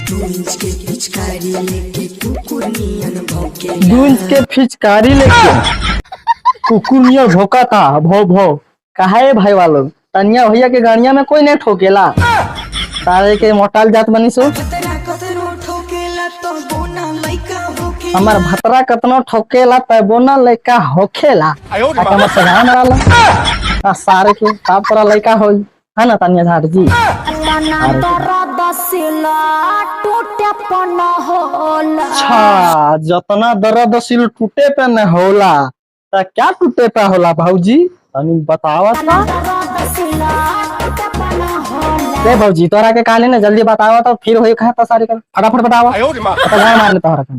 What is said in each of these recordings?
2 inch के पिचकारी लेके कुकुर नियन भौंकेला। 2 इंच के पिचकारी लेके कुकुर नियर भौंका था। भौ भौ काहे भाई वालों तनिया भैया के गाड़िया में कोई नहीं ठोकेला। सारे के मोटाल जात बनी सो भतरा कतनो ठोकेला तो बोना लइका होके। हमार भतरा कतनो ठोकेला तय बोना लइका होखेला। हमर सगान वाला आ सारे के का परा लइका होई है ना तनिया झाड़ जी। अच्छा जतना दर्द सिल टूटे पे न होला त क्या टूटे पे होला भाऊजी तनी बतावा था। रे भाऊजी तोरा के काले ने जल्दी बतावा तो फिर होई खाता सारी कर फटाफट बतावा तो गाय मार ले तोहरा के।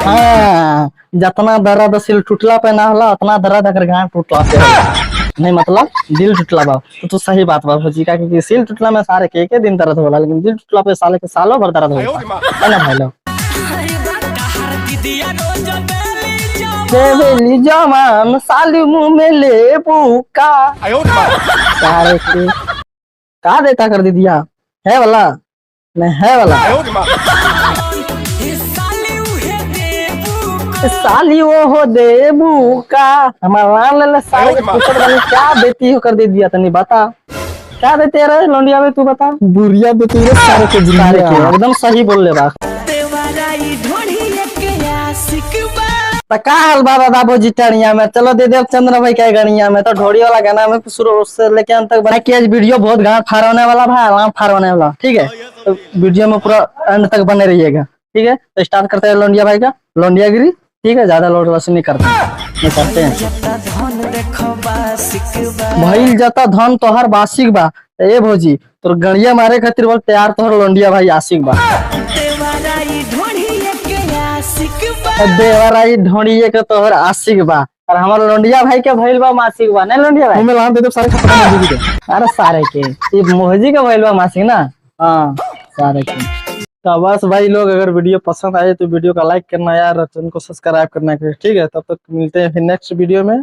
हाँ जतना दर्द सिल टूटला पे ना होला उतना दर्द अगर गाय टूटला पे होला। नहीं मतलब दिल टूटला बा तो सही बात बा भौजी का कि सिल टूटला में सारे के दिन दर्द होला लेकिन दिल टूटला पे साले के सालों भर दर्द होला है ना भाई लोग। बेली जवान साली मुंह में ले बुका सारे के का देता कर दिया है वाला नहीं है वाला साली वो हो देबू का हमारा ले सारे पूछत वाली क्या देती हो कर दे दिया तनी बता क्या देते रे लोंडिया में तू बता। बुरिया देती रे सारे के सारे के एकदम सही बोल ले बा। का हाल बा दादा जिटनिया में चलो दे देव चंद्र भाई के गणिया में तो ढोड़ी वाला गाना में शुरू से लेके अंत तक बना के आज वीडियो बहुत गांड फाड़ होने वाला भाई आराम फाड़ होने वाला ठीक है। तो वीडियो में पूरा एंड तक बने रहिएगा ठीक है। तो स्टार्ट करते हैं लोंडिया भाई का लोंडिया गिरी ठीक है। ज्यादा लोड वसूल नहीं करते हैं भइल जाता धन तोहर बासिक बा ए भौजी तोर गणिया मारे खातिर बोल तैयार तोहर लोंडिया भाई आशिक बा। देवराई ढोड़िए के तोहर आशिक बा और हमार लोंडिया भाई के भइल बा मासिक बा नहीं लोंडिया भाई हमें लान दे दो सारे खत्म के अरे सारे के ये मोहजी के भइल बा मासिक ना हां सारे के। तो बस भाई लोग अगर वीडियो पसंद आए तो वीडियो का लाइक करना यार चैनल को सब्सक्राइब करना ठीक है। तब तक मिलते हैं फिर नेक्स्ट वीडियो में।